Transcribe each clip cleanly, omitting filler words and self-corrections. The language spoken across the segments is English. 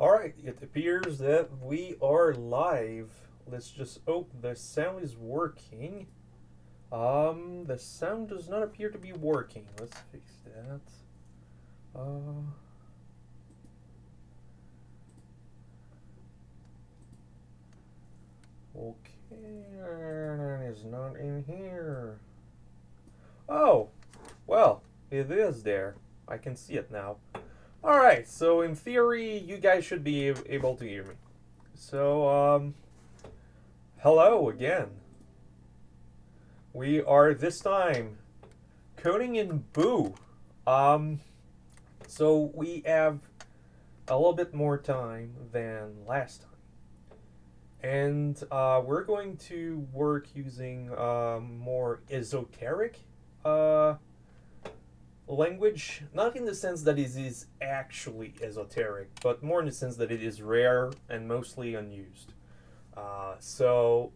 Alright, it appears that we are live. Let's just the sound is working. The sound does not appear to be working. Let's fix that. Okay, it's not in here. Oh, well, it is there. I can see it now. Alright, so in theory, you guys should be able to hear me. So, hello again. We are this time coding in Boo. So we have a little bit more time than last time. And we're going to work using more esoteric language, not in the sense that it is actually esoteric, but more in the sense that it is rare and mostly unused. So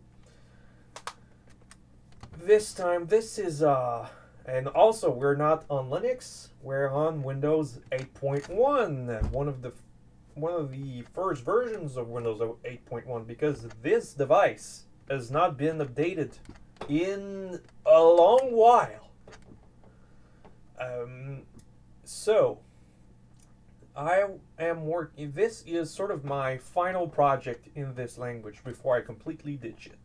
this time, this is and also we're not on Linux. We're on Windows 8.1, one of the first versions of Windows 8.1, because this device has not been updated in a long while. So I am working. This is sort of my final project in this language before I completely ditch it.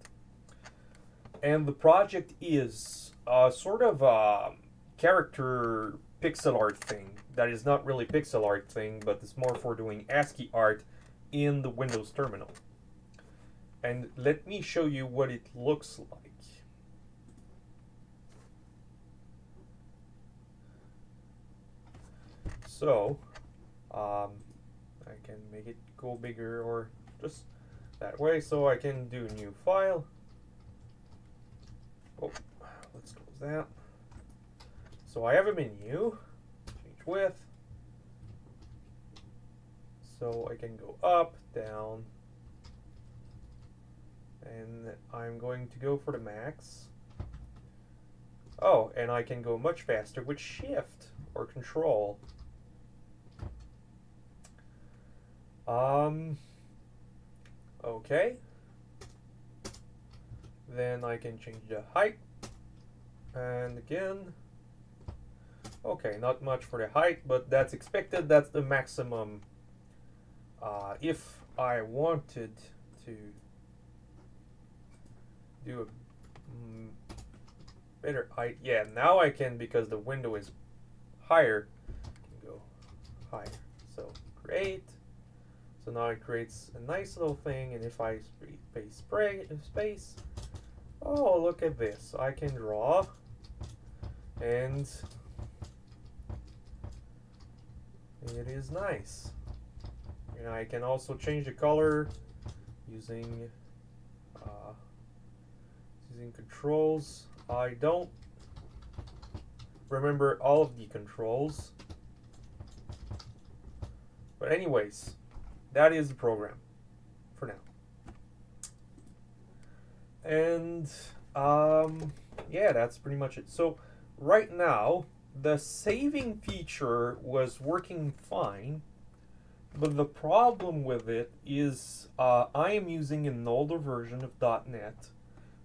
And the project is sort of a character pixel art thing that is not really pixel art thing, but it's more for doing ASCII art in the Windows terminal. And let me show you what it looks like. So, I can make it go bigger or just that way, so I can do a new file. Oh, let's close that. So I have a menu, change width. So I can go up, down, and I'm going to go for the max. Oh, and I can go much faster with Shift or Control. Okay. Then I can change the height. And again. Okay, not much for the height, but that's expected. That's the maximum. If I wanted to do a better height, yeah, now I can, because the window is higher, I can go higher. So create. So now it creates a nice little thing, and if I space, oh, look at this. I can draw, and it is nice. And I can also change the color using controls. I don't remember all of the controls, but anyways, that is the program for now. And yeah, that's pretty much it. So right now, the saving feature was working fine, but the problem with it is I am using an older version of .NET,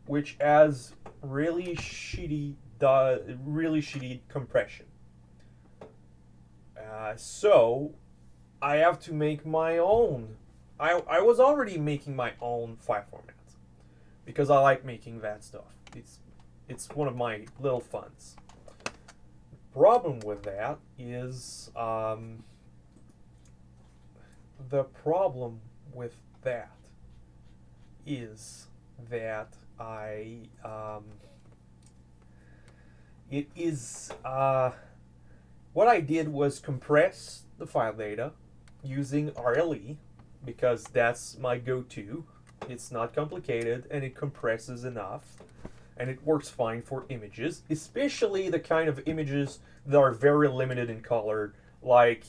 which has really shitty compression. So I have to make my own. I was already making my own file formats because I like making that stuff. It's one of my little funs. The problem with that is what I did was compress the file data using RLE, because that's my go-to. It's not complicated, and it compresses enough, and it works fine for images, especially the kind of images that are very limited in color, like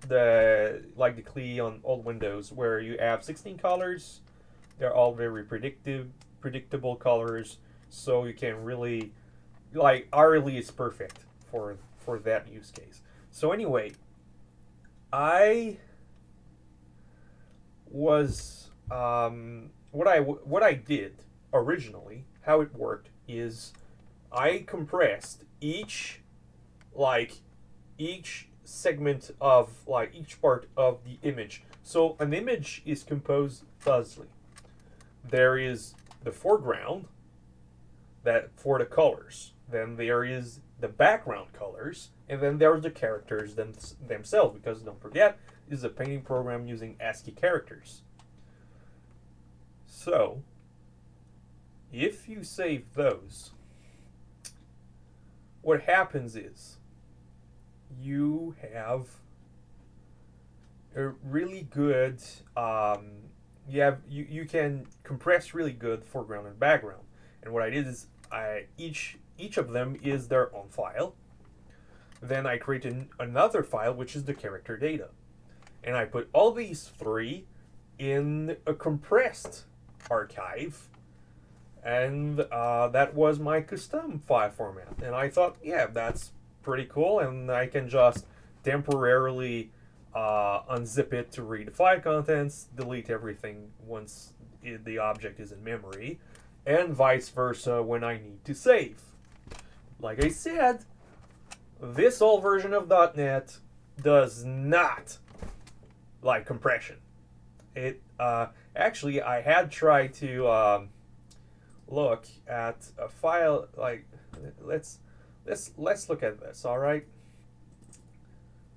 the CLI on old Windows, where you have 16 colors. They're all very predictable colors, so you can really, like, RLE is perfect for that use case. So anyway, I was what I did originally. How it worked is I compressed each segment of each part of the image. So an image is composed thusly. There is the foreground that for the colors. Then there is the background colors, and then there's the characters themselves. Because don't forget, this is a painting program using ASCII characters. So if you save those, what happens is you have a really good you can compress really good foreground and background. And what I did is each of them is their own file. Then I created another file which is the character data, and I put all these three in a compressed archive, and that was my custom file format. And I thought, yeah, that's pretty cool, and I can just temporarily unzip it to read the file contents, delete everything once the object is in memory, and vice versa when I need to save. Like I said, this old version of .NET does not like compression. It actually, I had tried to look at a file. Like, let's look at this. All right.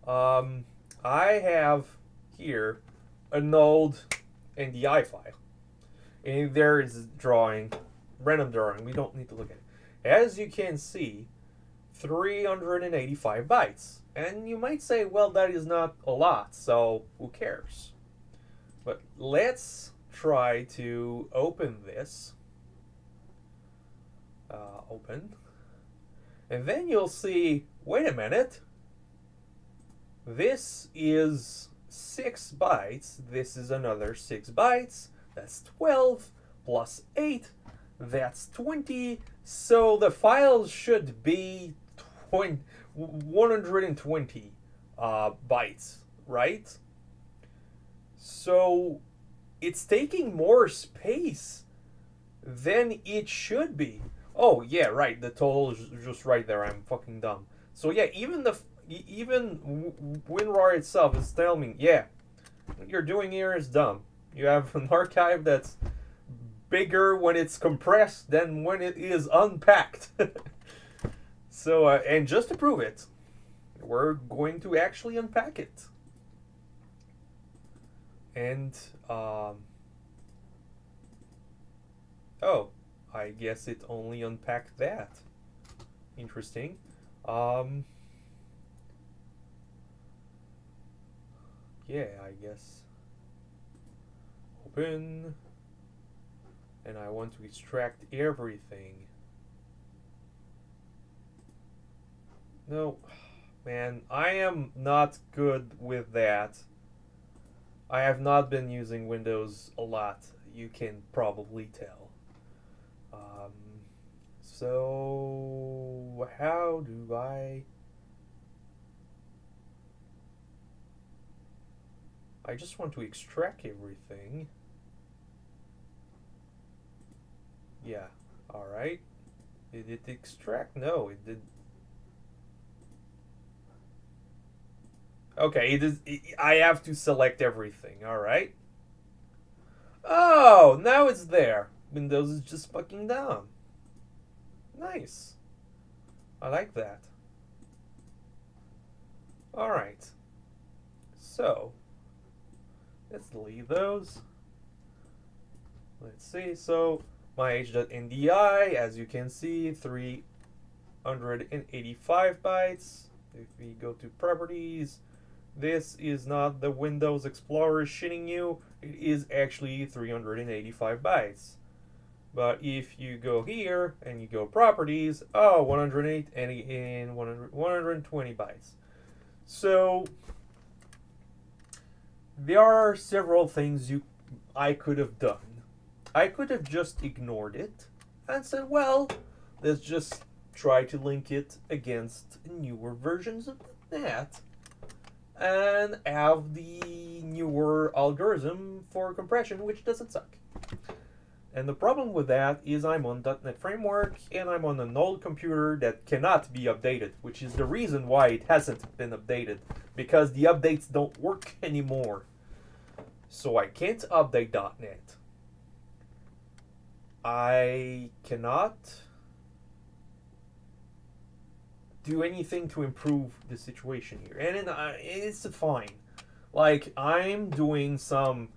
I have here an old NDI file, and there is drawing, random drawing. We don't need to look at it. As you can see, 385 bytes. And you might say, well, that is not a lot, so who cares? But let's try to open this. Open. And then you'll see, wait a minute. This is 6 bytes. This is another 6 bytes. That's 12 plus 8. That's 20. So the file should be 120 bytes, right? So it's taking more space than it should be. Oh yeah, right. The total is just right there. I'm fucking dumb. So yeah, even WinRAR itself is telling me, yeah, what you're doing here is dumb. You have an archive that's bigger when it's compressed than when it is unpacked. So, and just to prove it, we're going to actually unpack it. And, oh, I guess it only unpacked that. Interesting. Yeah, I guess. Open. And I want to extract everything. No, man, I am not good with that. I have not been using Windows a lot, you can probably tell. So how do I just want to extract everything. Yeah, alright. Did it extract? No, it did. Okay, I have to select everything, alright. Oh, now it's there. Windows is just fucking dumb. Nice. I like that. Alright. So, let's delete those. Let's see, so my h.ndi, as you can see, 385 bytes. If we go to properties, this is not the Windows Explorer shitting you, it is actually 385 bytes. But if you go here and you go properties, oh, 108 and 120 bytes. So there are several things I could have done. I could have just ignored it and said, well, let's just try to link it against newer versions of .NET. and have the newer algorithm for compression, which doesn't suck. And the problem with that is I'm on .NET Framework, and I'm on an old computer that cannot be updated, which is the reason why it hasn't been updated, because the updates don't work anymore. So I can't update .NET. I cannot do anything to improve the situation here. And it's fine. Like, I'm doing some,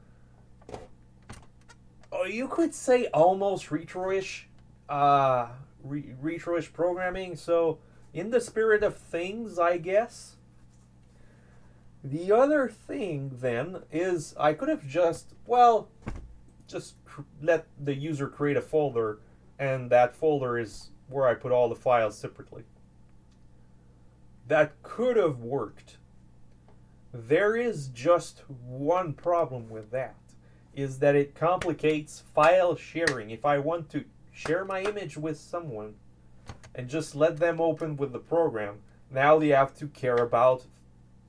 you could say almost retro-ish programming. So, in the spirit of things, I guess. The other thing, then, is I could have just let the user create a folder, and that folder is where I put all the files separately. That could have worked. There is just one problem with that, is that it complicates file sharing. If I want to share my image with someone and just let them open with the program, now they have to care about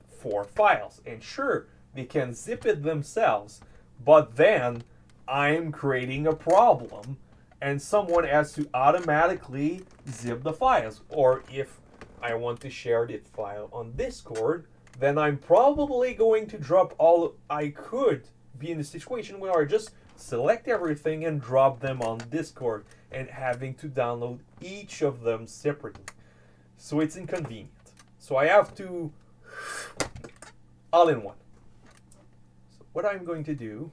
4 files. And sure, they can zip it themselves, but then I'm creating a problem, and someone has to automatically zip the files. Or if I want to share that file on Discord, then I'm probably going to drop all. I could be in a situation where I just select everything and drop them on Discord, and having to download each of them separately. So it's inconvenient. So I have to all in one. So what I'm going to do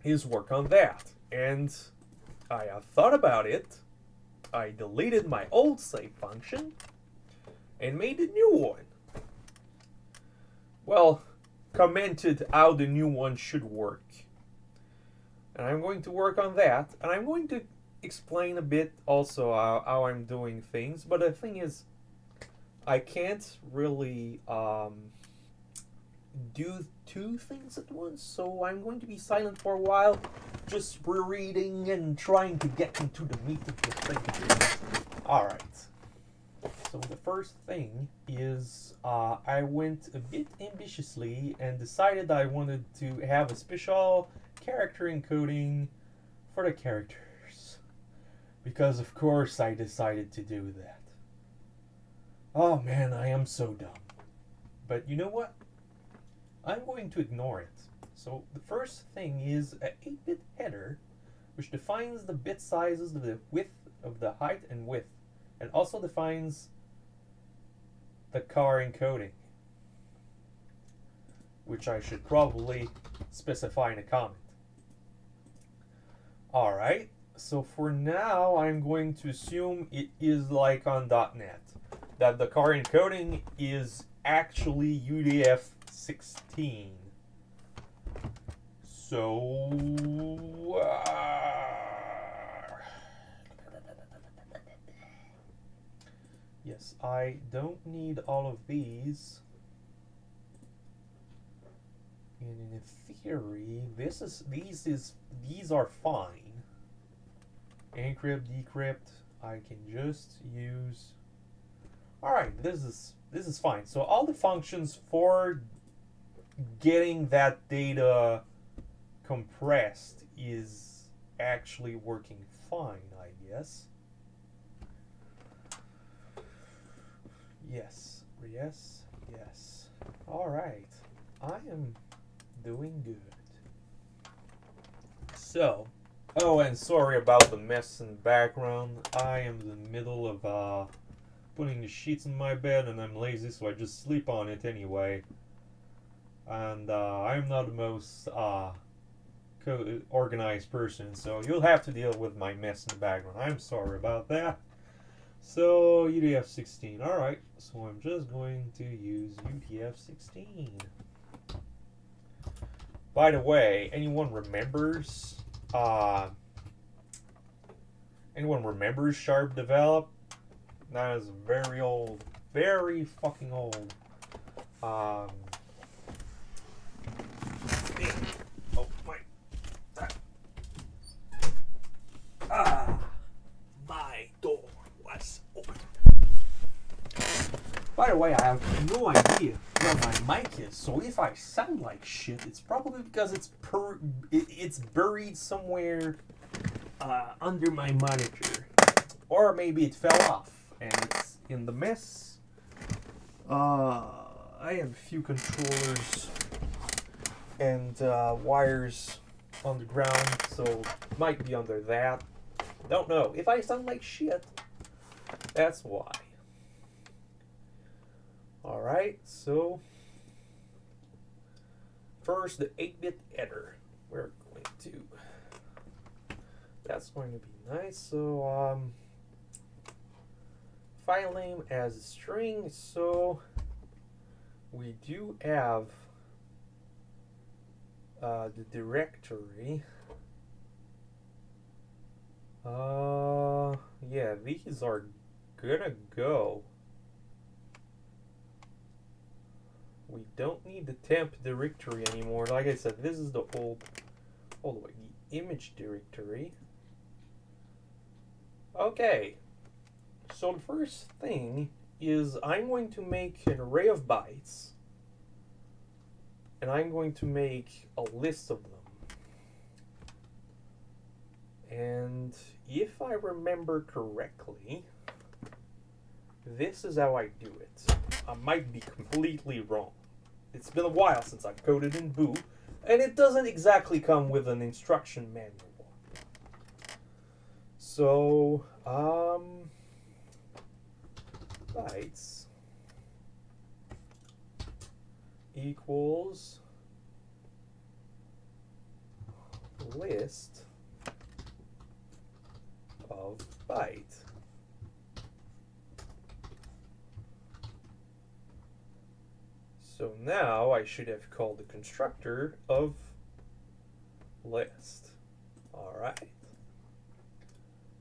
is work on that. And I have thought about it. I deleted my old save function and made a new one. Well, commented how the new one should work. And I'm going to work on that. And I'm going to explain a bit also how I'm doing things. But the thing is, I can't really do 2 things at once, so I'm going to be silent for a while, just rereading and trying to get into the meat of the thing. Alright, so the first thing is I went a bit ambitiously and decided I wanted to have a special character encoding for the characters, because of course I decided to do that. Oh man, I am so dumb. But you know what? I'm going to ignore it. So the first thing is an 8-bit header, which defines the bit sizes of the width of the height and width, and also defines the car encoding, which I should probably specify in a comment. Alright, so for now I'm going to assume it is like on .NET, that the car encoding is actually UDF-16. So, yes, I don't need all of these. And in theory, these are fine. Encrypt, decrypt, I can just use. Alright, this is fine. So all the functions for getting that data compressed is actually working fine, I guess. Yes. Alright. I am doing good. So, oh, and sorry about the mess in the background. I am in the middle of putting the sheets in my bed, and I'm lazy, so I just sleep on it anyway. And I'm not the most organized person, so you'll have to deal with my mess in the background. I'm sorry about that. So, UTF-16. Alright, so I'm just going to use UTF-16. By the way, anyone remembers Sharp Develop? That is very old. Very fucking old. Oh my. My door was open. By the way, I have no idea where my mic is, so if I sound like shit, it's probably because it's buried somewhere under my monitor. Or maybe it fell off and it's in the mess. I have a few controllers and wires on the ground, so it might be under that. Don't know. If I sound like shit, that's why. Alright, so first the 8-bit header. We're going to, that's going to be nice. So file name as a string, so we do have the directory. Yeah, these are gonna go. We don't need the temp directory anymore. Like I said, this is the old, all the way, the image directory. Okay, so the first thing is I'm going to make an array of bytes, and I'm going to make a list of them. And if I remember correctly, this is how I do it. I might be completely wrong. It's been a while since I've coded in Boo, and it doesn't exactly come with an instruction manual. So, bytes equals list of byte. So now I should have called the constructor of list. Alright.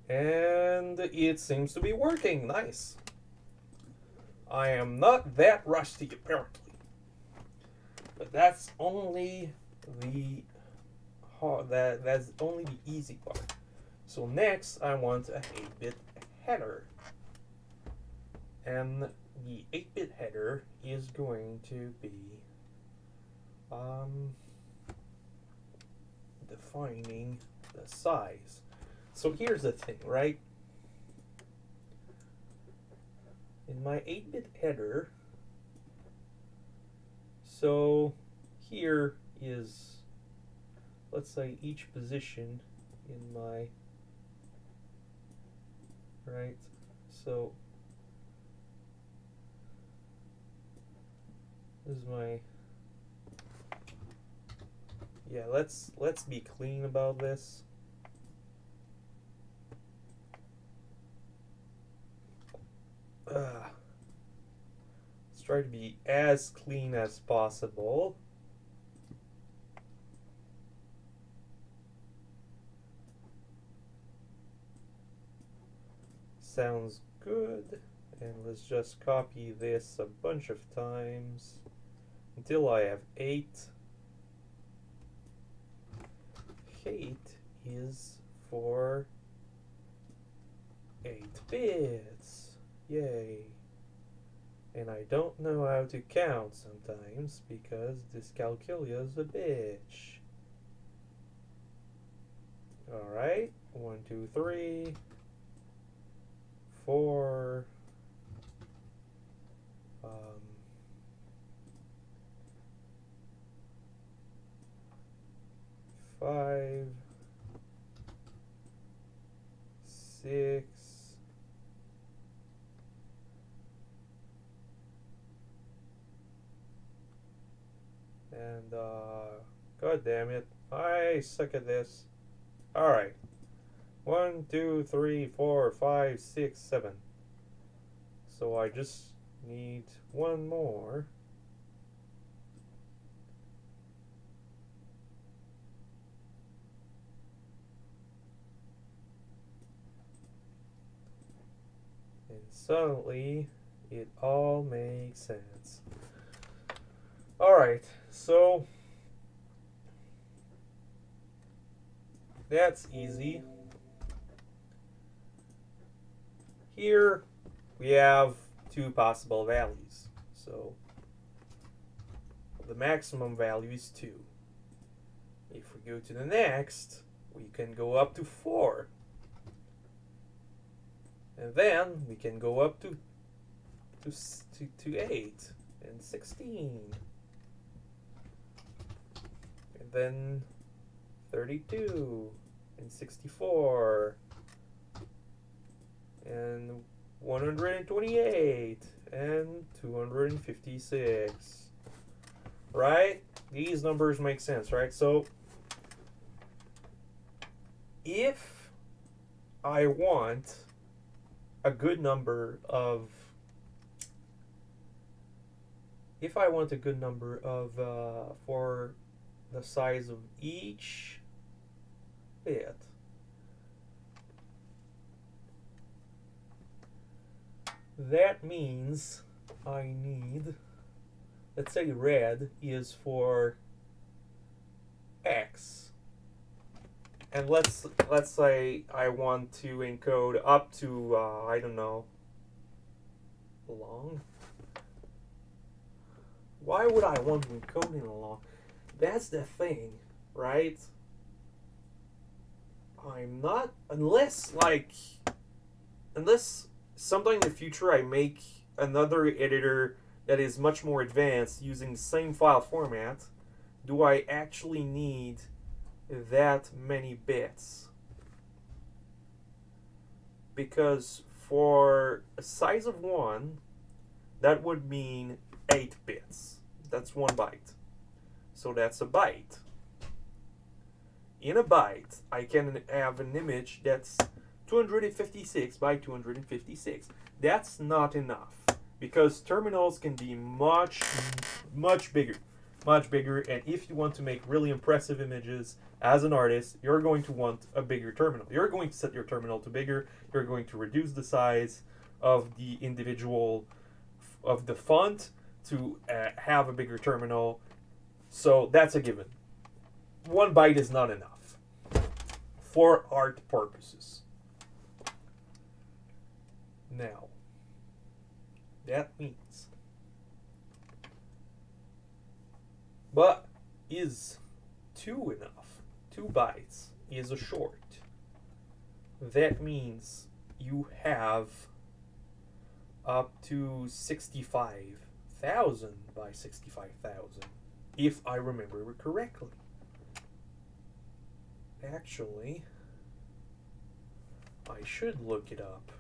And it seems to be working. Nice. I am not that rusty apparently. But that's only the that's only the easy part. So next I want a 8-bit header. And the 8-bit header is going to be defining the size. So here's the thing, right? In my 8-bit header, so here is, let's say, each position in my, right? So this is my, yeah, let's be clean about this. Let's try to be as clean as possible. Sounds good. And let's just copy this a bunch of times until I have 8. 8 is for 8 bits. Yay. And I don't know how to count sometimes because this calculator is a bitch. Alright, 1, 2, 3, 4, 5, 6, and god damn it, I suck at this. Alright, 1, 2, 3, 4, 5, 6, 7. So I just need one more. And suddenly it all makes sense. Alright, so that's easy. Here we have two possible values. So the maximum value is 2. If we go to the next, we can go up to 4. And then we can go up to 8 and 16. And then 32 and 64 and 128 and 256. Right? These numbers make sense, right? So if I want a good number of for the size of each bit, that means I need, let's say red is for X, and let's say I want to encode up to I don't know, long. Why would I want to encode in long? That's the thing, right? I'm not, unless sometime in the future I make another editor that is much more advanced using the same file format, do I actually need that many bits? Because for a size of 1, that would mean 8 bits. That's 1 byte. So that's a byte. In a byte, I can have an image that's 256 by 256. That's not enough, because terminals can be much bigger. And if you want to make really impressive images as an artist, you're going to want a bigger terminal. You're going to set your terminal to bigger. You're going to reduce the size of the individual of the font to have a bigger terminal. So that's a given. 1 byte is not enough for art purposes. Now, that means, but is 2 enough? 2 bytes is a short. That means you have up to 65,000 by 65,000, if I remember it correctly. Actually, I should look it up.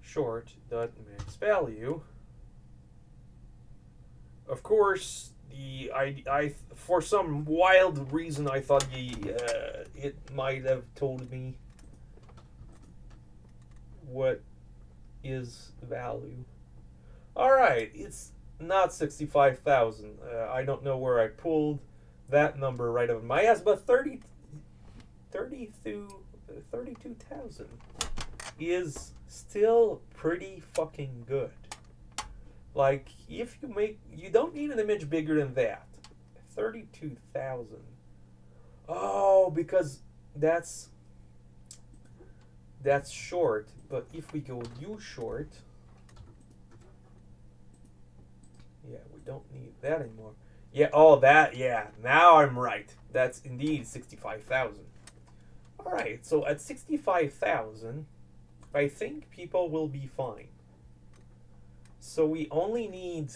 Short.max value. Of course, I for some wild reason I thought it might have told me what is the value. All right, it's not 65,000. I don't know where I pulled that number right out of my ass, but 32,000 is still pretty fucking good. Like, if you don't need an image bigger than that. 32,000. Oh, because that's short. But if we go U short, yeah, we don't need that anymore. Yeah, oh, that, yeah, now I'm right. That's indeed 65,000. All right, so at 65,000, I think people will be fine. So we only need,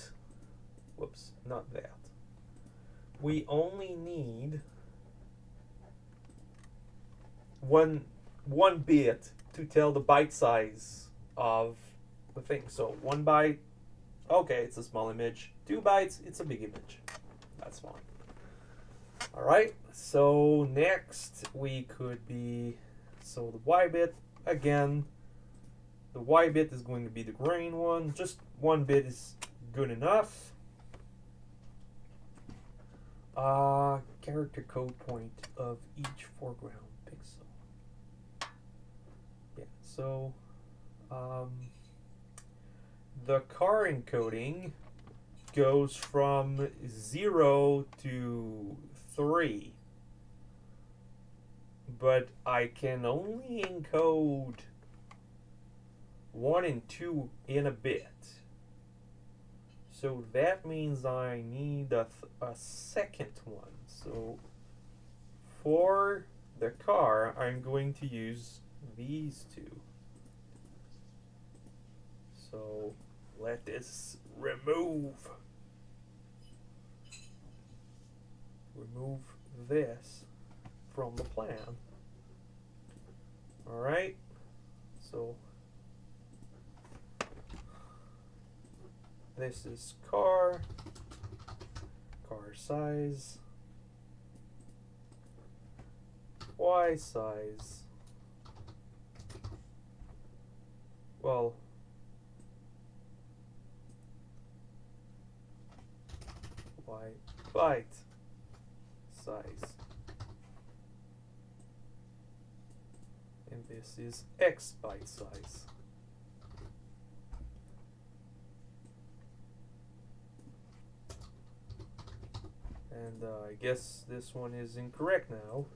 whoops, not that. We only need one bit to tell the byte size of the thing. So 1 byte, okay, it's a small image. 2 bytes, it's a big image. That's fine. All right, so next we could be, so the Y bit, again, the Y bit is going to be the grain one. Just 1 bit is good enough. Character code point of each foreground pixel. Yeah, so the car encoding goes from 0 to 3. but I can only encode 1 and 2 in a bit. So that means I need a second one. So for the car, I'm going to use these two. So let us remove this from the plan. Alright, so this is car size, Y size, well, Y byte size, and this is X byte size. And I guess this one is incorrect now.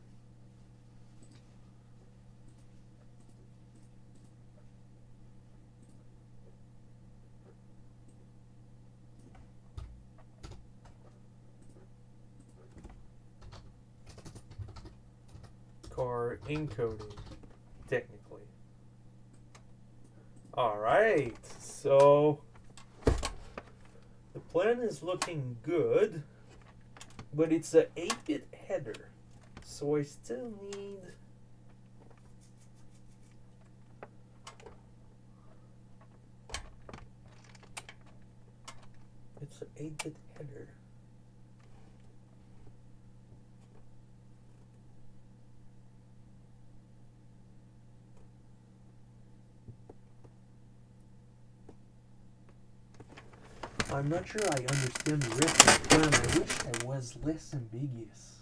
Car encoding, technically. Alright, so the plan is looking good, but it's a 8-bit header, so I still need it's an 8-bit header. I'm not sure I understand the rest of the plan. I wish I was less ambiguous.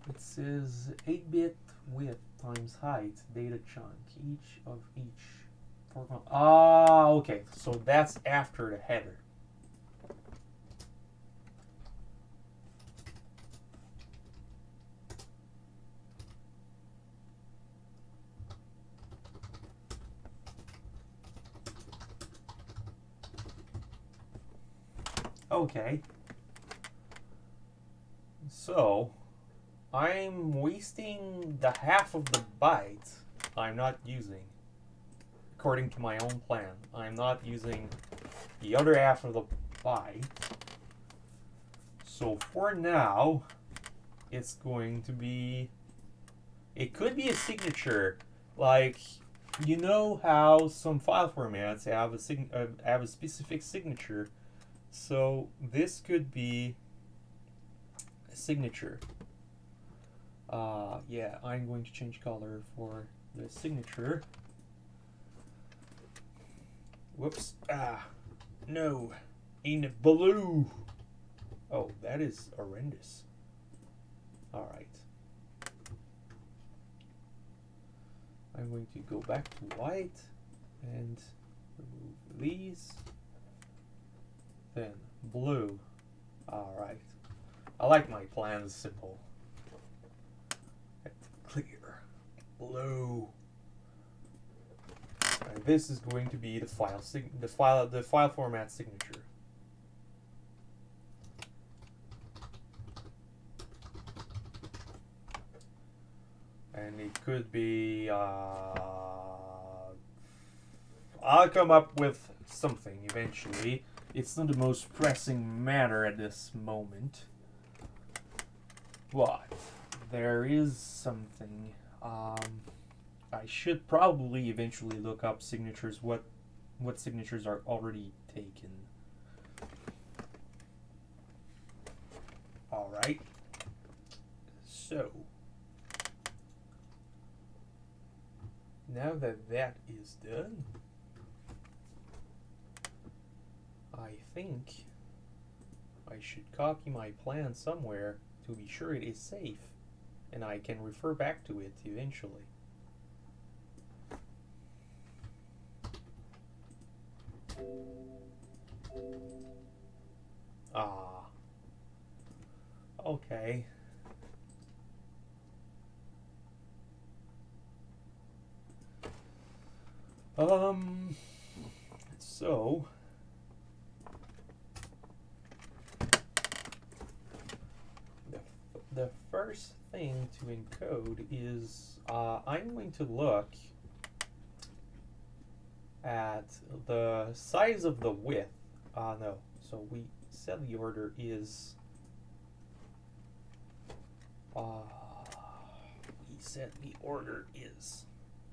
It says 8-bit width times height data chunk, each of each. Ah, okay. So that's after the header. Okay. So I'm wasting the half of the byte I'm not using. According to my own plan, I'm not using the other half of the byte. So for now, it's going to be, it could be a signature. Like, you know how some file formats have a specific signature. So this could be a signature. Yeah, I'm going to change color for the signature. Whoops. No. In blue. Oh, that is horrendous. Alright. I'm going to go back to white and remove these. Then blue. Alright. I like my plans simple. Clear. Blue. And this is going to be the file format signature. And it could be I'll come up with something eventually. It's not the most pressing matter at this moment, but there is something. I should probably eventually look up signatures, what signatures are already taken. Alright. So, now that that is done, I think I should copy my plan somewhere to be sure it is safe, and I can refer back to it eventually. Okay. So the first thing to encode is I'm going to look at the size of the width. No, so we said the order is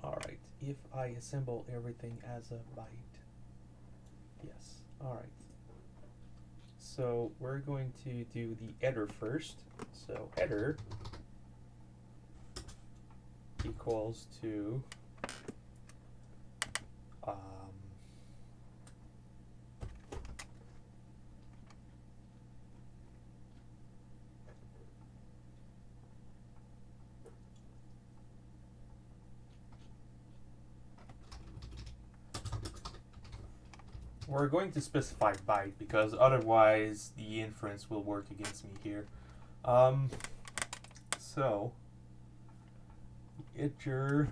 alright, if I assemble everything as a byte. Yes, alright. So we're going to do the header first. So header equals to we're going to specify byte because otherwise the inference will work against me here. So integer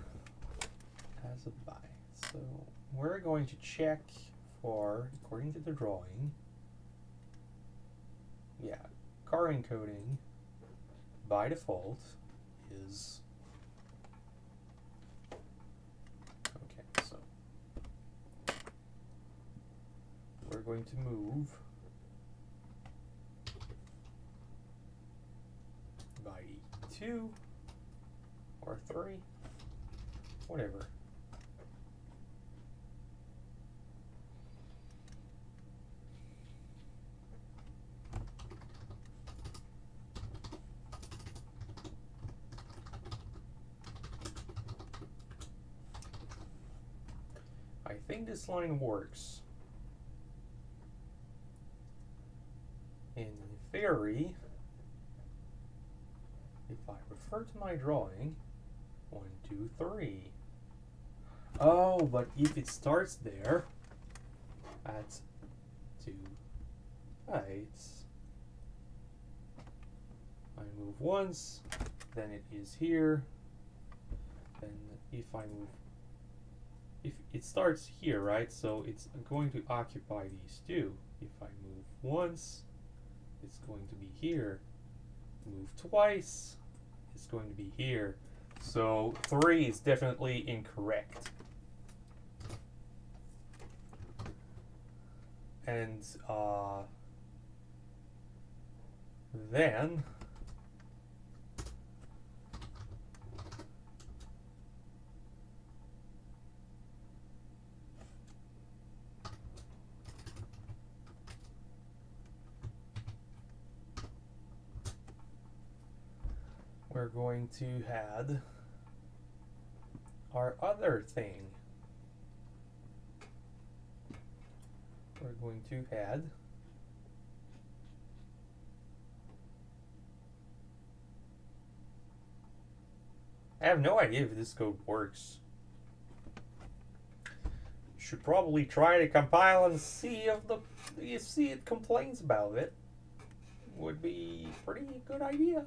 as a byte. So we're going to check for, according to the drawing, car encoding by default is okay. So we're going to move by 2 or 3, whatever. I think this line works. In theory, if I refer to my drawing, 1, 2, 3. Oh, but if it starts there at 2 bytes, I move once, then it is here. Then if I move, if it starts here, right? So it's going to occupy these two. If I move once, it's going to be here. Move twice, it's going to be here. So 3 is definitely incorrect. And then we're going to add our other thing. We're going to add I have no idea if this code works. Should probably try to compile and see if it complains about it. Would be a pretty good idea.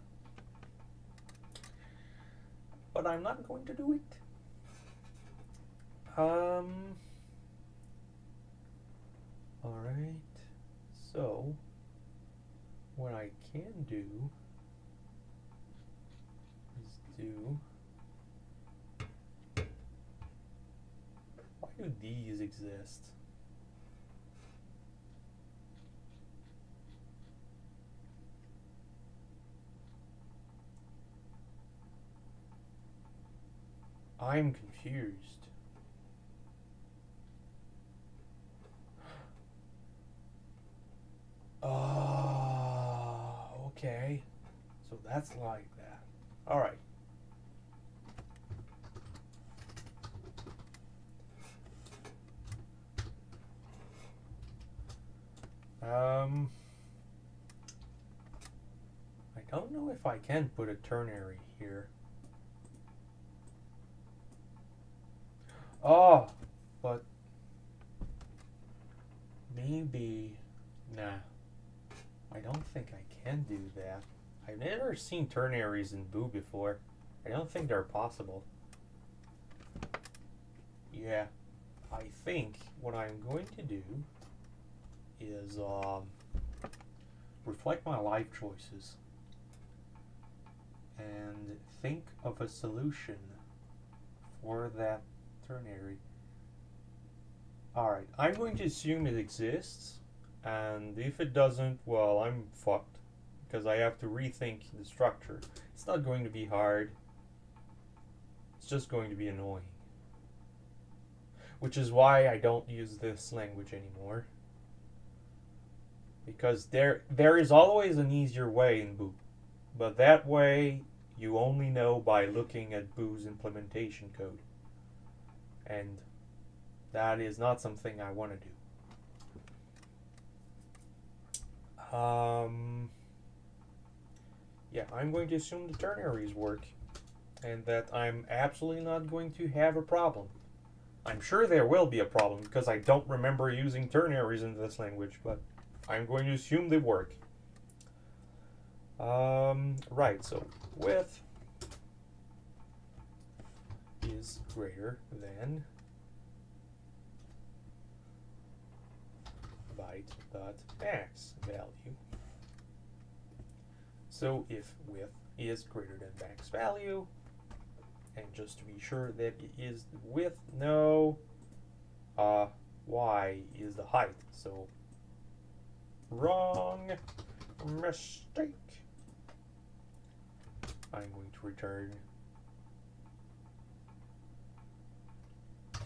But I'm not going to do it. Alright. So what I can do is do, why do these exist? I'm confused. Okay. So that's like that. All right. I don't know if I can put a ternary here. Oh, but maybe, nah, I don't think I can do that. I've never seen ternaries in Boo before. I don't think they're possible. Yeah, I think what I'm going to do is reflect my life choices and think of a solution for that ternary. Alright, I'm going to assume it exists, and if it doesn't, well, I'm fucked, because I have to rethink the structure. It's not going to be hard, it's just going to be annoying. Which is why I don't use this language anymore. Because there is always an easier way in Boo. But that way, you only know by looking at Boo's implementation code. And that is not something I want to do. Yeah, I'm going to assume the ternaries work. And that I'm absolutely not going to have a problem. I'm sure there will be a problem because I don't remember using ternaries in this language, but I'm going to assume they work. Right, so width is greater than byte.max value. So if width is greater than max value, and just to be sure that it is width, no, y is the height. So wrong, mistake. I'm going to return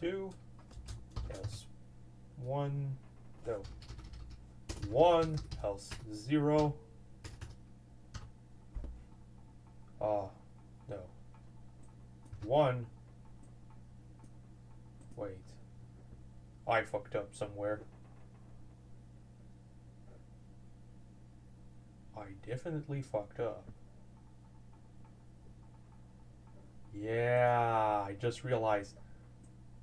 2, else 1, no, 1, else 0. No. 1. Wait. I fucked up somewhere. I definitely fucked up. Yeah, I just realized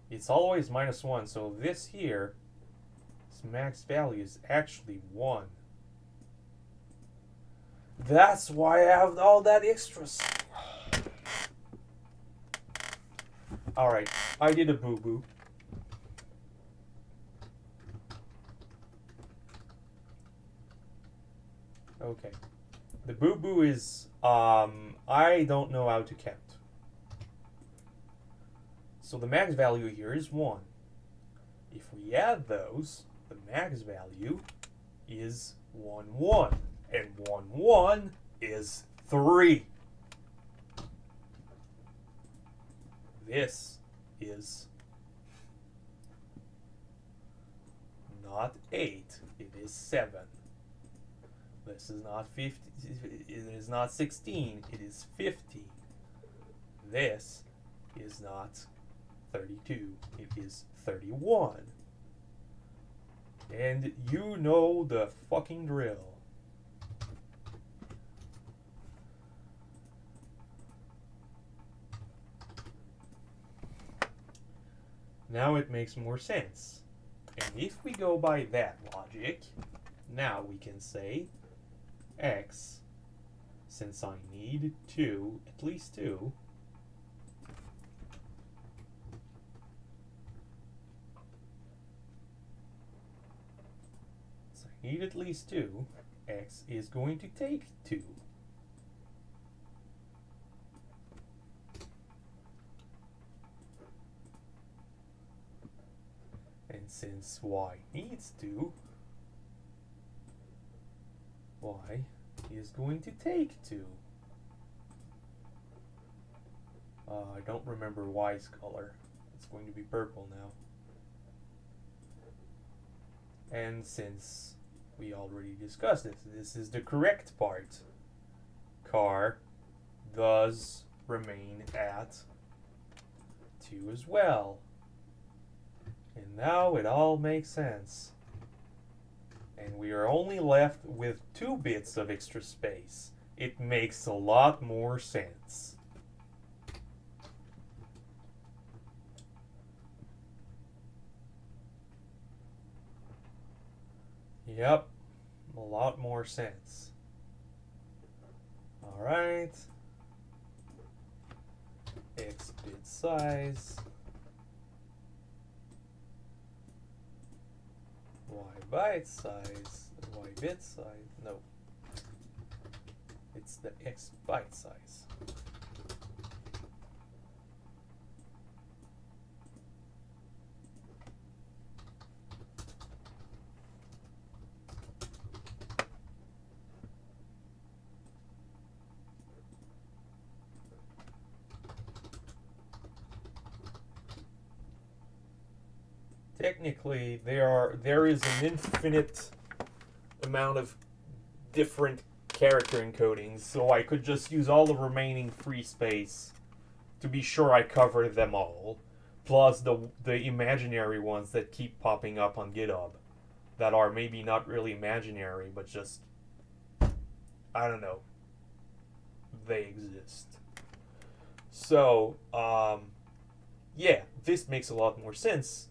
it's always -1, so this here, this max value is actually 1. That's why I have all that extras. Alright, I did a boo-boo. Okay. The boo-boo is, I don't know how to count. So the max value here is 1. If we add those, the max value is 1, 1. And 1, 1 is 3. This is not 8, it is 7. This is not 50, it is not 16, it is 15. This is not 32, it is 31. And you know the fucking drill. Now it makes more sense. And if we go by that logic, now we can say x, since I need 2, at least 2, so I need at least 2, x is going to take 2. And since y needs 2, y is going to take 2. I don't remember y's color. It's going to be purple now. And since we already discussed this, this is the correct part. Car does remain at 2 as well. And now it all makes sense. And we are only left with 2 bits of extra space. It makes a lot more sense. Yep, a lot more sense. All right. X bit size. Y byte size. Y bit size. No. It's the X byte size. Technically, there is an infinite amount of different character encodings, so I could just use all the remaining free space to be sure I cover them all, plus the imaginary ones that keep popping up on GitHub that are maybe not really imaginary, but just, I don't know, they exist. So, yeah, this makes a lot more sense.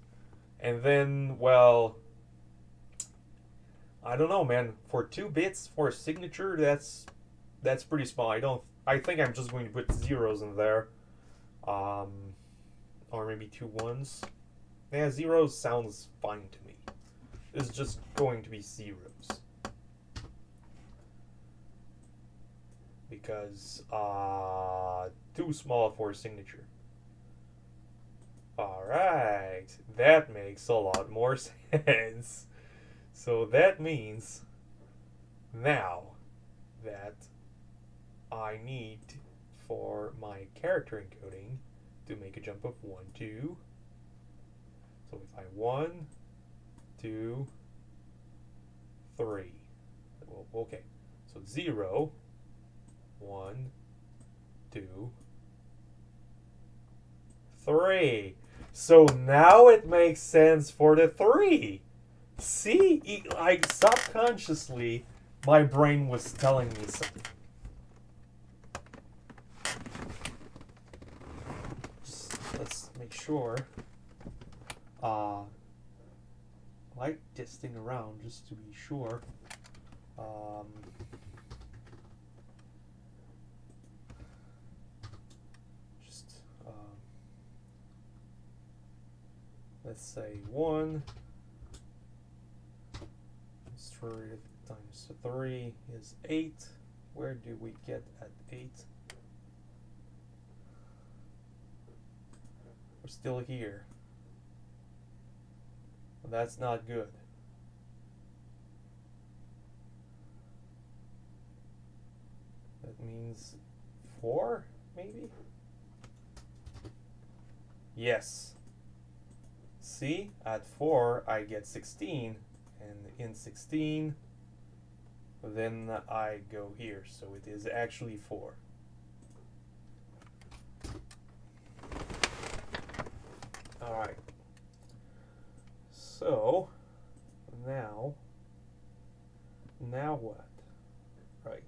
And then, well, I don't know, man. For 2 bits for a signature, that's pretty small. I think I'm just going to put zeros in there, or maybe 2 ones. Yeah, zeros sounds fine to me. It's just going to be zeros because too small for a signature. Alright, that makes a lot more sense. So that means now that I need for my character encoding to make a jump of 1, 2. So if I 1, 2, 3. Well, okay, so 0, 1, 2, 3. So now it makes sense for the 3. See, like subconsciously, my brain was telling me something. Just let's make sure. I like testing around just to be sure. Let's say 1 times 3 is 8. Where do we get at 8? We're still here. Well, that's not good. That means 4, maybe? Yes. See, at 4 I get 16, and in 16 then I go here, so it is actually 4. Alright, so now what? Right,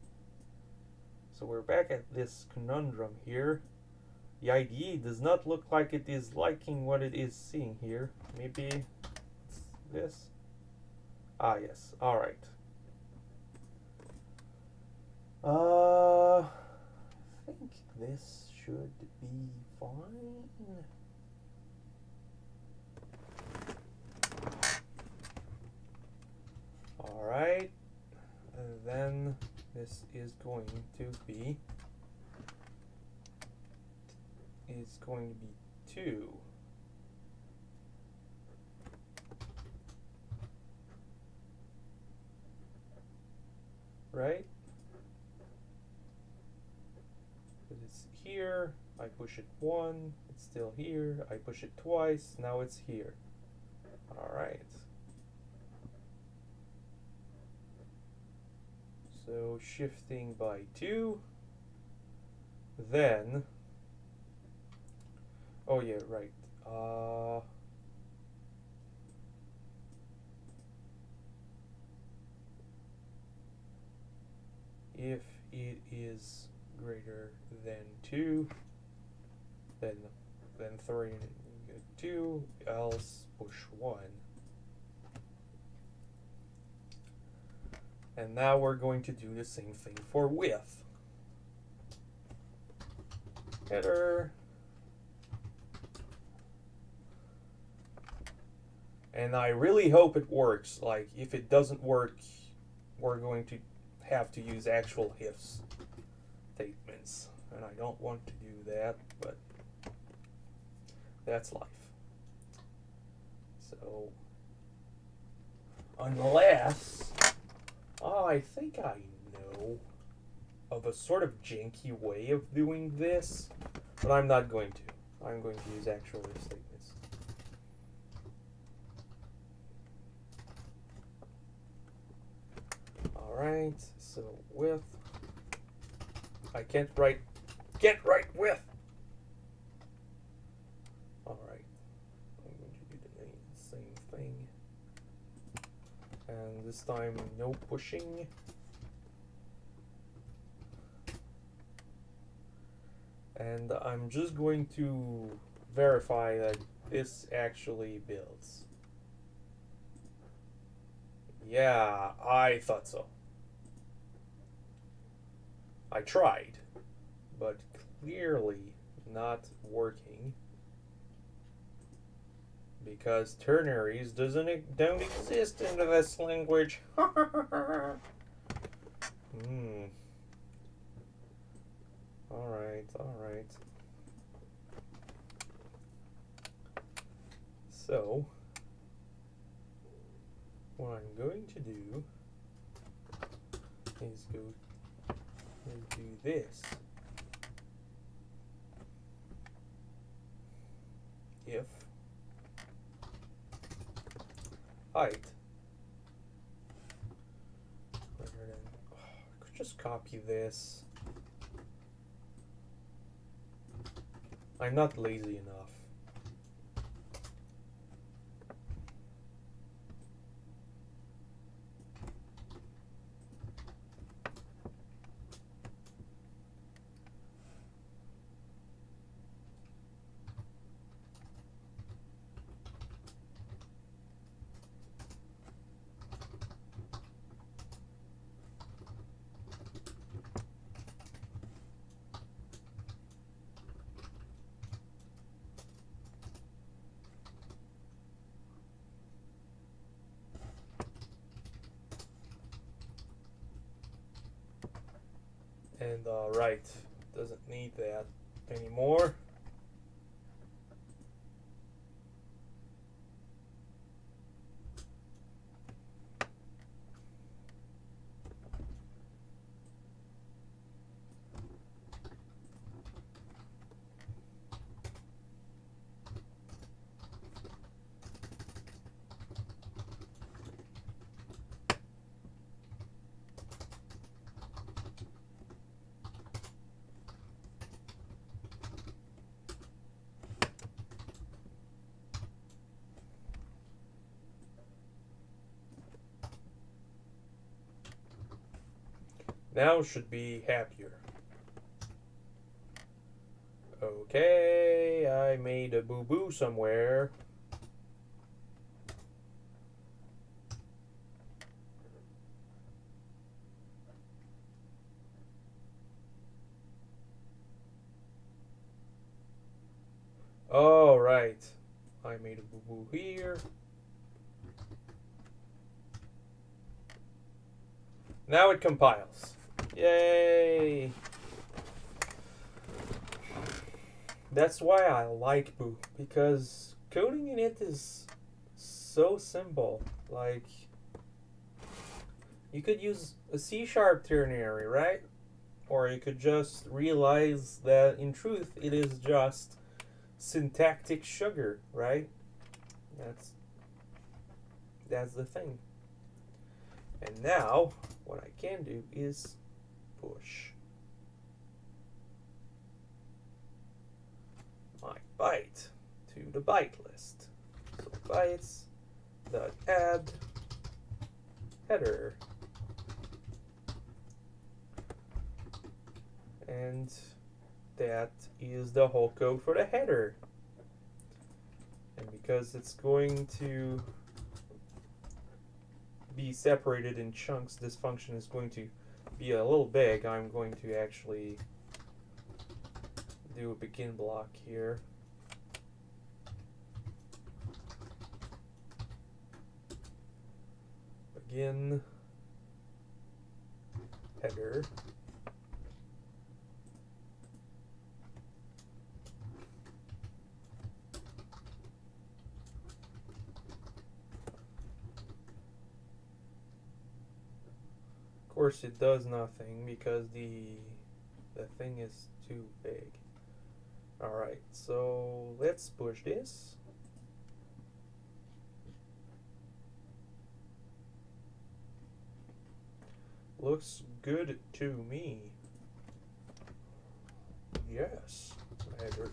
so we're back at this conundrum here. The IDE does not look like it is liking what it is seeing here. Maybe it's this. Ah, yes. All right. I think this should be fine. All right. And then this is going to be 2. Right? But it's here, I push it 1, it's still here, I push it twice, now it's here. Alright. So shifting by 2, then, oh yeah, right. If it is greater than 2, then 3 and 2, else push 1. And now we're going to do the same thing for width. header. And I really hope it works. Like, if it doesn't work, we're going to have to use actual if statements. And I don't want to do that, but that's life. So, unless I think I know of a sort of janky way of doing this, but I'm not going to. I'm going to use actual if statements. Alright, so with, I can't write with. Alright, I'm going to do the same thing. And this time, no pushing. And I'm just going to verify that this actually builds. Yeah, I thought so. I tried, but clearly not working because ternaries don't exist in this language. Alright. So, what I'm going to do is do this. If height greater than, I could just copy this. I'm not lazy enough. And right, doesn't need that anymore. Now should be happier. Okay, I made a boo-boo somewhere. Oh, right. I made a boo-boo here. Now it compiles. Yay! That's why I like Boo, because coding in it is so simple. Like, you could use a C# ternary, right? Or you could just realize that in truth it is just syntactic sugar, right? That's the thing. And now what I can do is push my byte to the byte list. So bytes.add header. And that is the whole code for the header. And because it's going to be separated in chunks, this function is going to be a little big. I'm going to actually do a begin block here. Begin header. Of course it does nothing because the thing is too big. Alright, so let's push this. Looks good to me. Yes, header.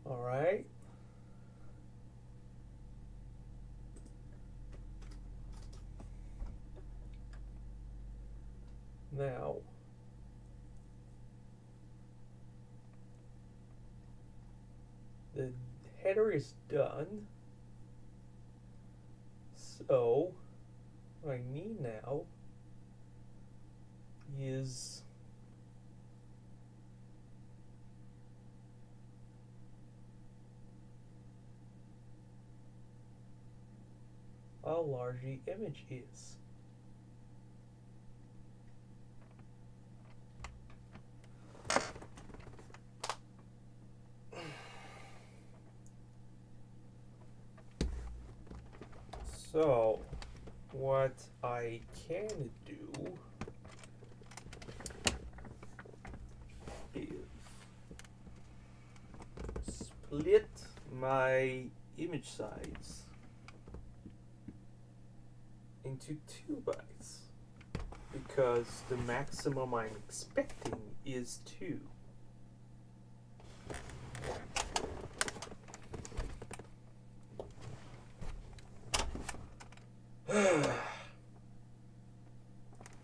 All right. Now, the header is done. So, what I need now is how large the image is. So, what I can do is split my image size into 2 bytes because the maximum I'm expecting is 2.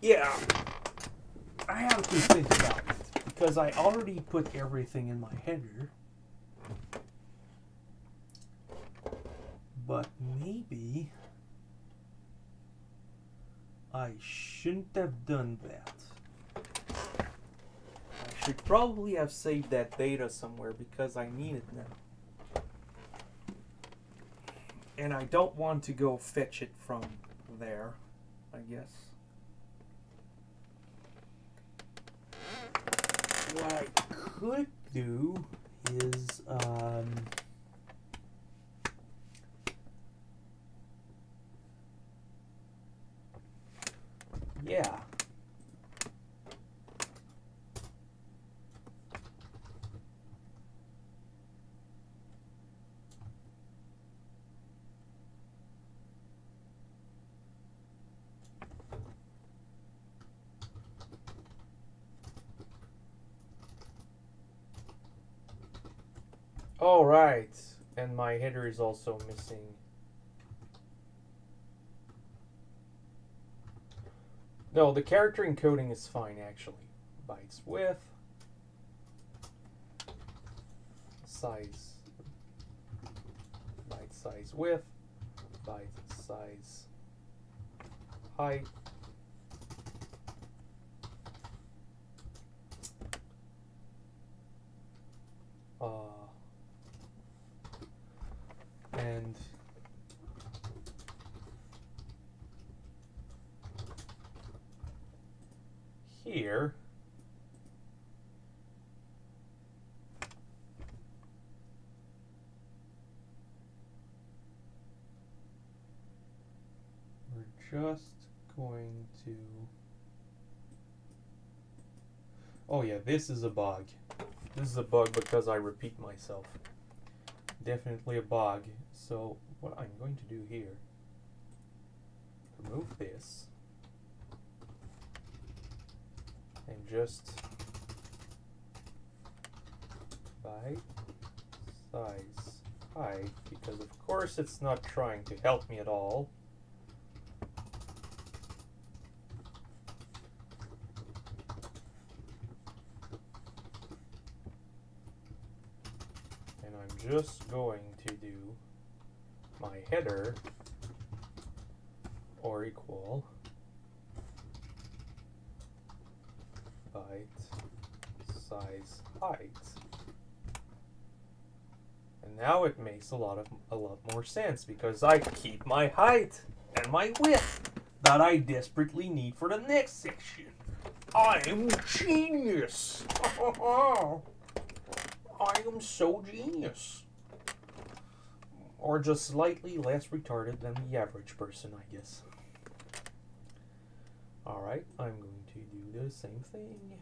Yeah, I have to think about it because I already put everything in my header, but maybe I shouldn't have done that. I should probably have saved that data somewhere because I need it now. And I don't want to go fetch it from there, I guess. What I could do is yeah. All right, and my header is also missing. No, the character encoding is fine actually. Bytes width, size, byte size width, byte size height. And here we're just going to, oh yeah, this is a bug. This is a bug because I repeat myself. Definitely a bug. So what I'm going to do here, remove this and just byte size height, because of course it's not trying to help me at all. And I'm just going to do my header or equal byte size height. And now it makes a lot more sense because I keep my height and my width that I desperately need for the next section. I am genius. I am so genius. Or just slightly less retarded than the average person, I guess. Alright, I'm going to do the same thing.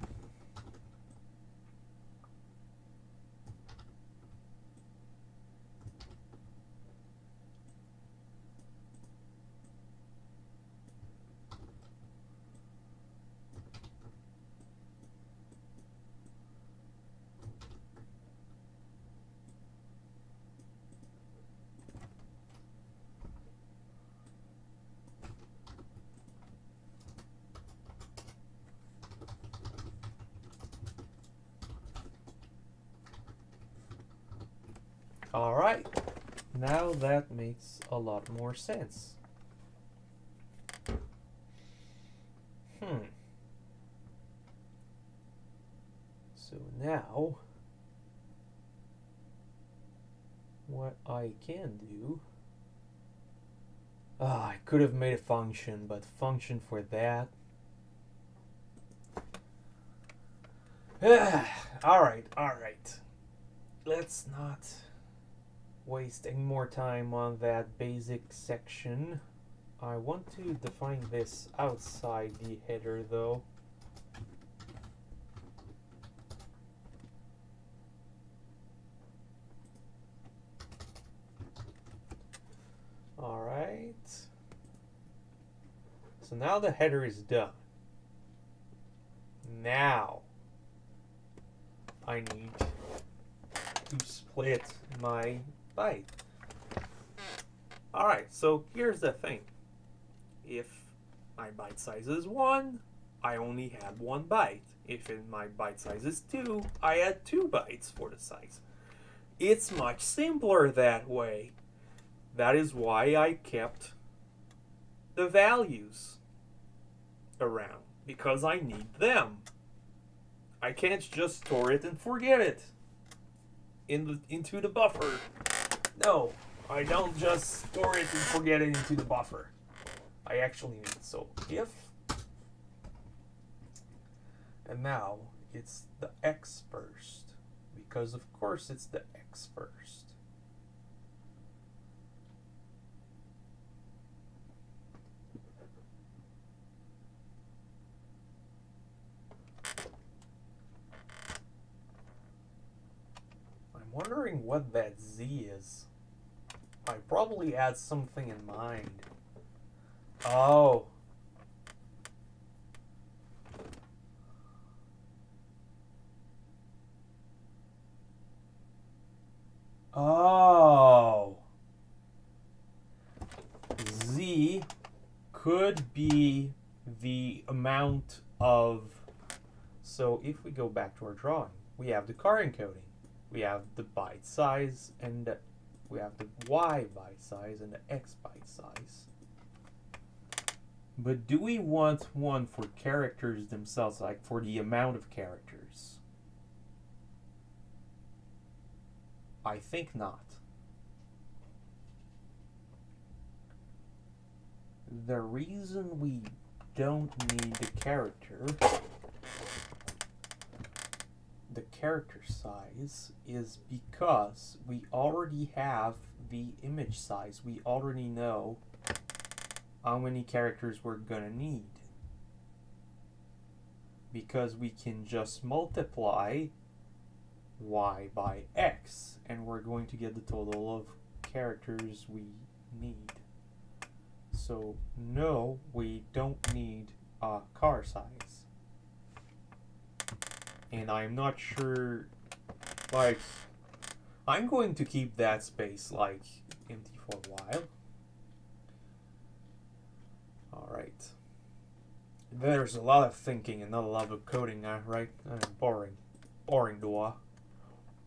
Alright, now that makes a lot more sense. So now, what I can do... I could have made a function, but function for that... Alright. Let's not waste any more time on that basic section. I want to define this outside the header though. Alright. So now the header is done. Now I need to split my byte. Alright, so here's the thing. If my byte size is 1, I only had 1 byte. If my byte size is 2, I had 2 bytes for the size. It's much simpler that way. That is why I kept the values around, because I need them. I can't just store it and forget it into the buffer. No, I don't just store it and forget it into the buffer. I actually need it. So if, and now it's the X first, because of course it's the X first. I'm wondering what that Z is. I probably had something in mind. Oh. Oh. Z could be the amount of... So if we go back to our drawing, we have the car encoding. We have the byte size, and we have the Y byte size and the X byte size. But do we want one for characters themselves, like for the amount of characters? I think not. The reason we don't need the character size is because we already have the image size. We already know how many characters we're gonna need, because we can just multiply Y by X and we're going to get the total of characters we need. So no, we don't need a car size. And I'm not sure, like, I'm going to keep that space, like, empty for a while. Alright. There's a lot of thinking and not a lot of coding, right? Boring. Boring, doa.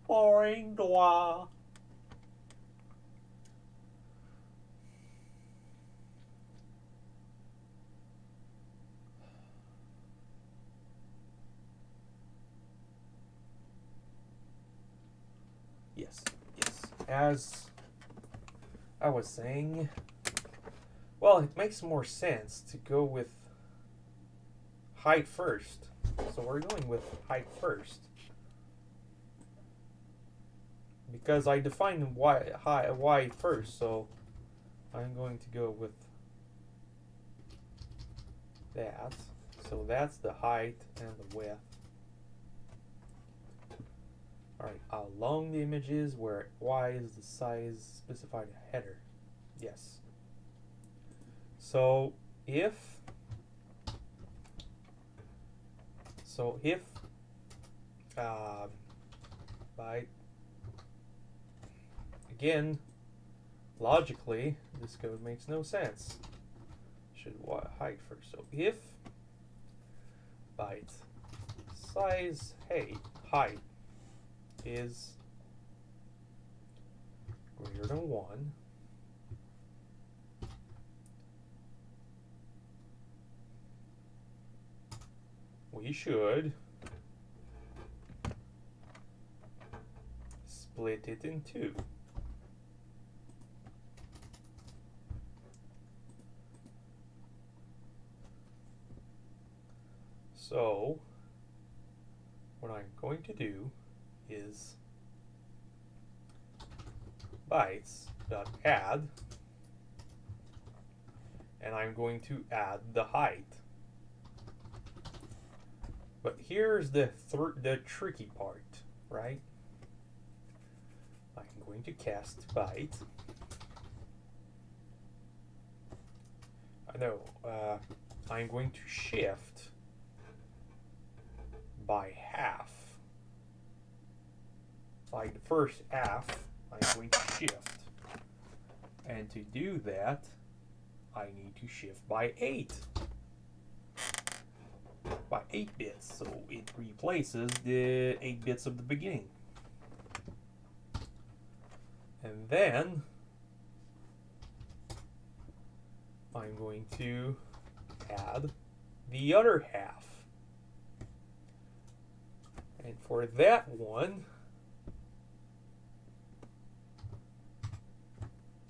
Boring, doa. as I was saying, well, it makes more sense to go with height first. So we're going with height first. Because I defined y first, so I'm going to go with that. So that's the height and the width. Alright, how long the image is, where y is the size specified header. Yes. So if by again, logically, this code makes no sense. Should height first. So if byte size height is greater than 1, we should split it in two. So what I'm going to do is bytes.add, and I'm going to add the height. But here's the tricky part, right? I'm going to cast byte. I'm going to shift by half. Like the first half, I'm going to shift. And to do that, I need to shift by 8. By 8 bits, so it replaces the 8 bits of the beginning. And then I'm going to add the other half. And for that one,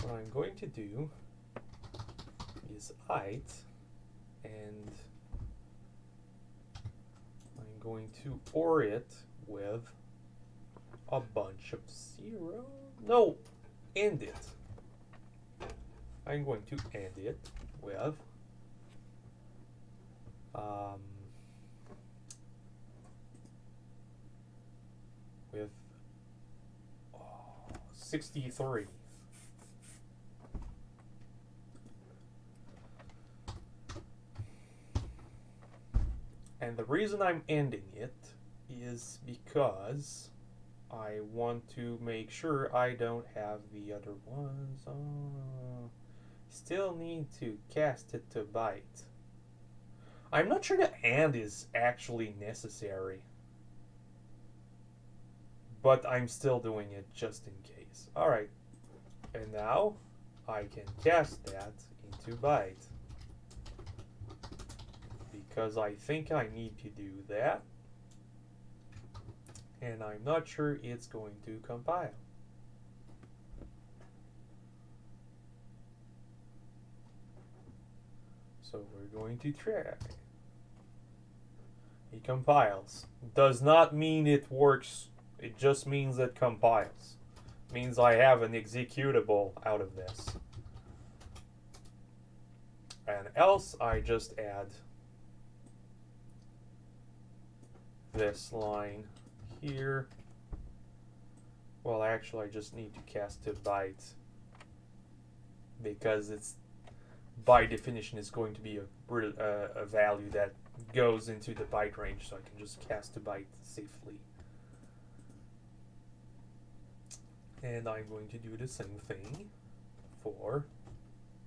what I'm going to do is height, and I'm going to OR it with a bunch of zeros. No, end it. I'm going to end it with with 63. And the reason I'm ending it is because I want to make sure I don't have the other ones. Still need to cast it to byte. I'm not sure the AND is actually necessary, but I'm still doing it just in case. Alright, and now I can cast that into byte, because I think I need to do that, and I'm not sure it's going to compile. So we're going to try. It compiles. Does not mean it works. It just means it compiles. It means I have an executable out of this. And else I just add this line here. Well, actually I just need to cast to byte, because it's by definition is going to be a value that goes into the byte range, so I can just cast to byte safely. And I'm going to do the same thing for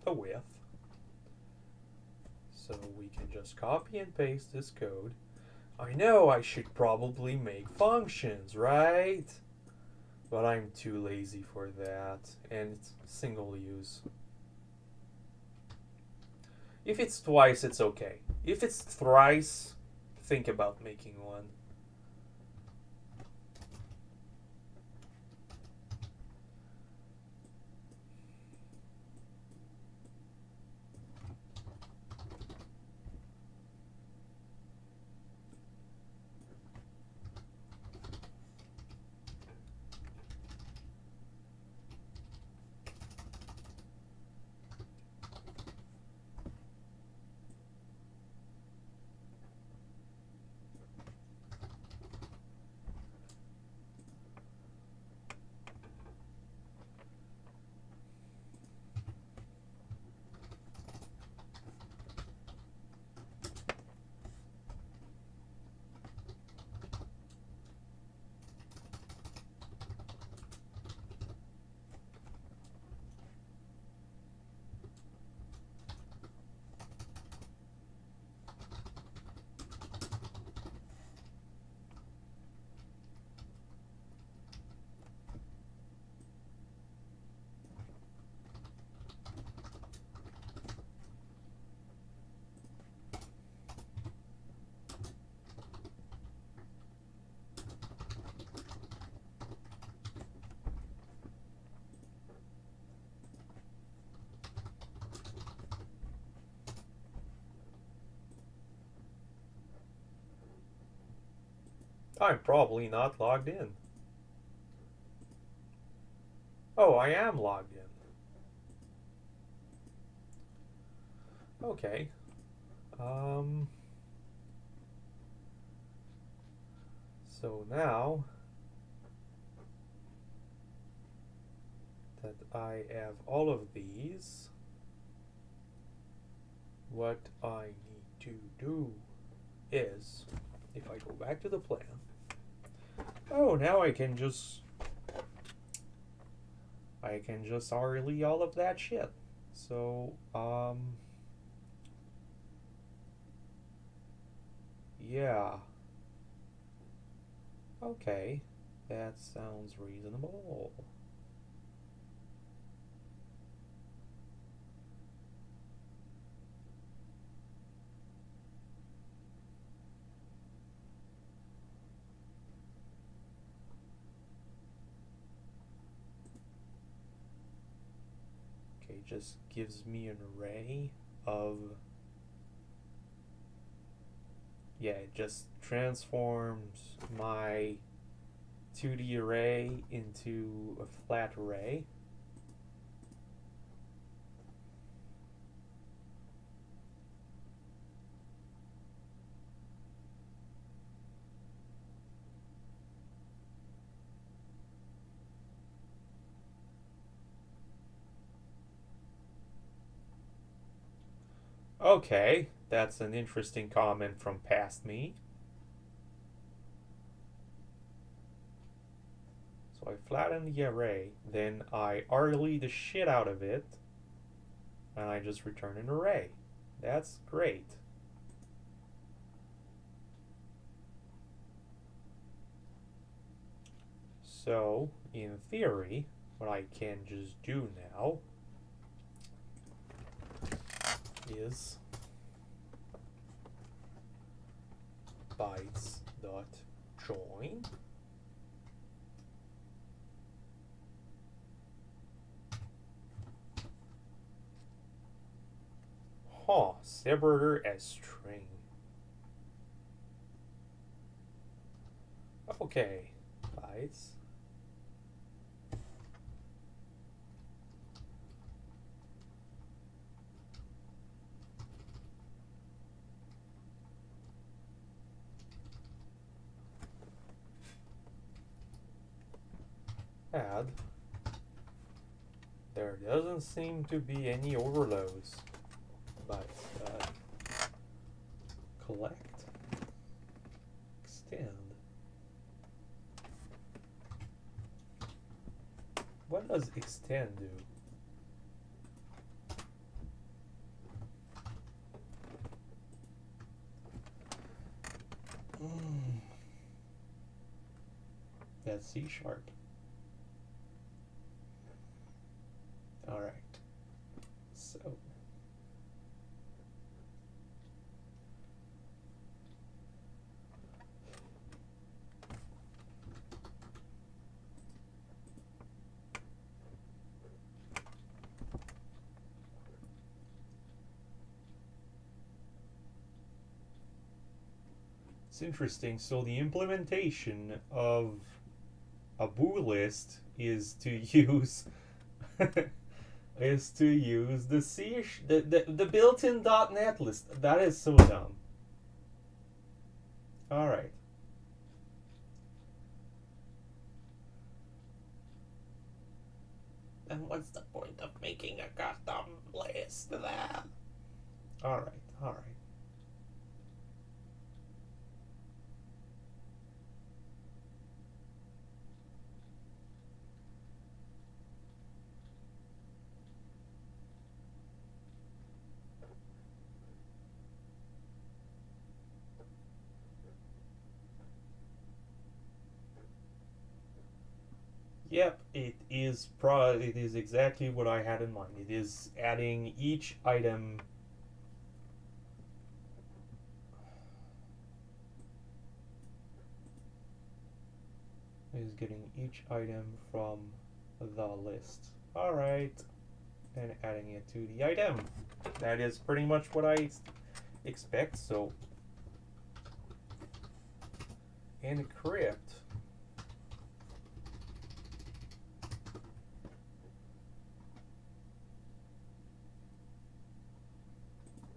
the width. So we can just copy and paste this code. I know I should probably make functions, right? But I'm too lazy for that, and it's single use. If it's twice, it's okay. If it's thrice, think about making one. I'm probably not logged in. Oh, I am logged in. Okay. So now that I have all of these, what I need to do is, if I go back to the plan, oh, now I can just RLE all of that shit. So, yeah. Okay, that sounds reasonable. Okay, just gives me an array of, yeah, it just transforms my 2D array into a flat array. Okay, that's an interesting comment from past me. So I flatten the array, then I RLE the shit out of it, and I just return an array. That's great. So, in theory, what I can just do now is bytes.join separator as string. Okay, bytes. Add. There doesn't seem to be any overloads, but collect, extend. What does extend do? That's C#. All right. So it's interesting. So the implementation of a bool list is to use is to use the built-in .NET list. That is so dumb. All right. And what's the point of making a custom list then? All right. All right. Yep, it is exactly what I had in mind. It is adding each item. It is getting each item from the list. Alright. And adding it to the item. That is pretty much what I expect, so encrypt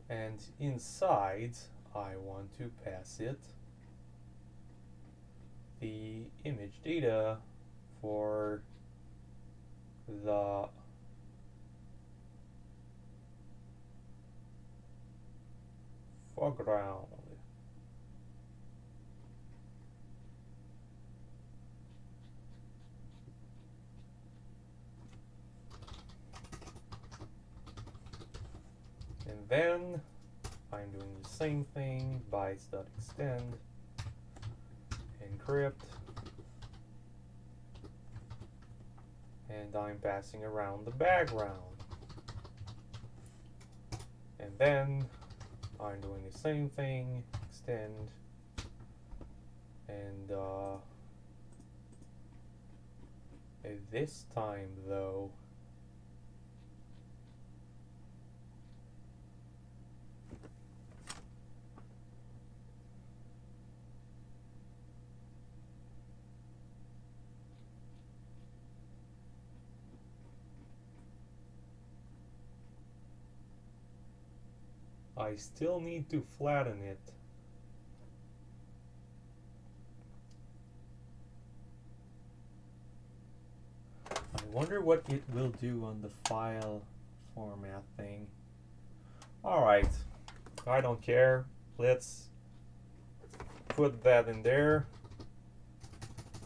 and inside I want to pass it the image data for the foreground. And then I'm doing the same thing, bytes.extend, encrypt, and I'm passing around the background. And then I'm doing the same thing, extend, and this time though, I still need to flatten it. I wonder what it will do on the file format thing. Alright, I don't care. Let's put that in there.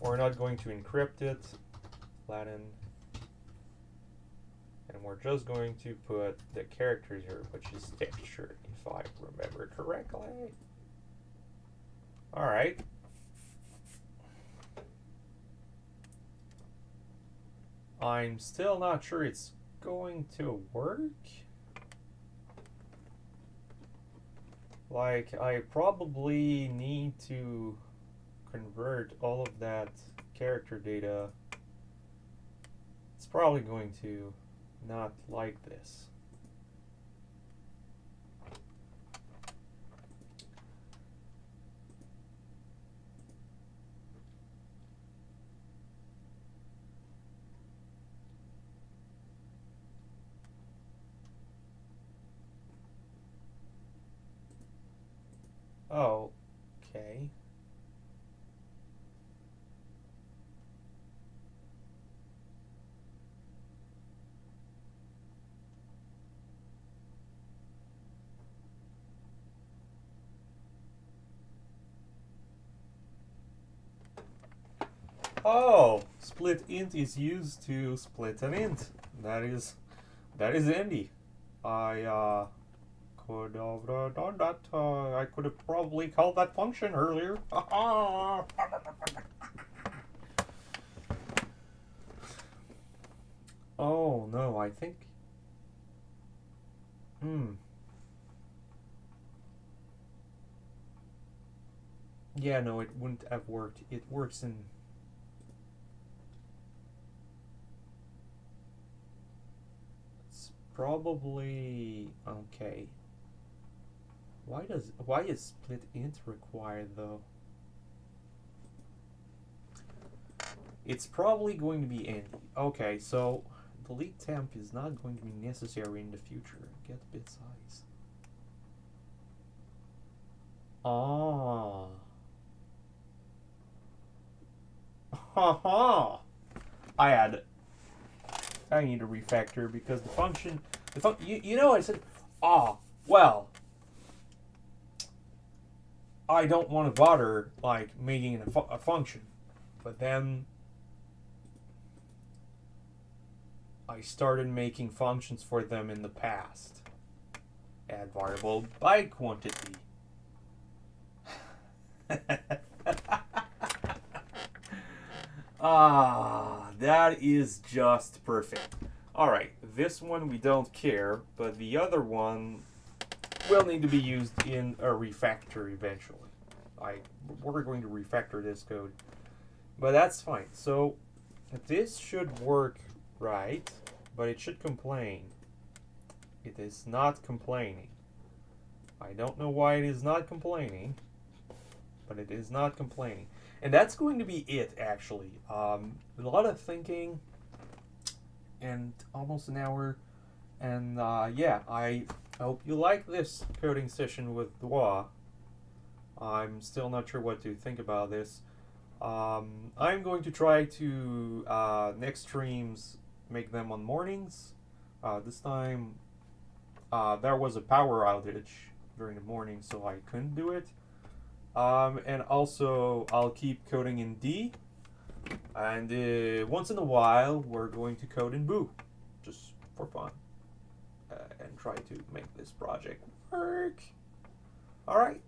We're not going to encrypt it. Flatten. And we're just going to put the characters here, which is texture, if I remember correctly. Alright. I'm still not sure it's going to work. Like, I probably need to convert all of that character data. It's probably going to not like this. Oh, okay. Oh, split int is used to split an int. That is handy. I could have done that. I could have probably called that function earlier. Oh no, I think. Yeah, no, it wouldn't have worked. It works in. Probably okay. Why is split int required though? It's probably going to be handy. Okay, so delete temp is not going to be necessary in the future. Get bit size. Ah. Haha. I need a refactor because the function, you know, I said, well, I don't want to bother like making a function, but then I started making functions for them in the past. Add variable by quantity. That is just perfect. Alright, this one we don't care, but the other one will need to be used in a refactor eventually. We're going to refactor this code, but that's fine. So this should work right, but it should complain. It is not complaining. I don't know why it is not complaining, but it is not complaining. And that's going to be it, actually. A lot of thinking and almost an hour. And yeah, I hope you like this coding session with Dwa. I'm still not sure what to think about this. I'm going to try to next streams make them on mornings. This time there was a power outage during the morning, so I couldn't do it. And also, I'll keep coding in D. And once in a while, we're going to code in Boo, just for fun, and try to make this project work. All right.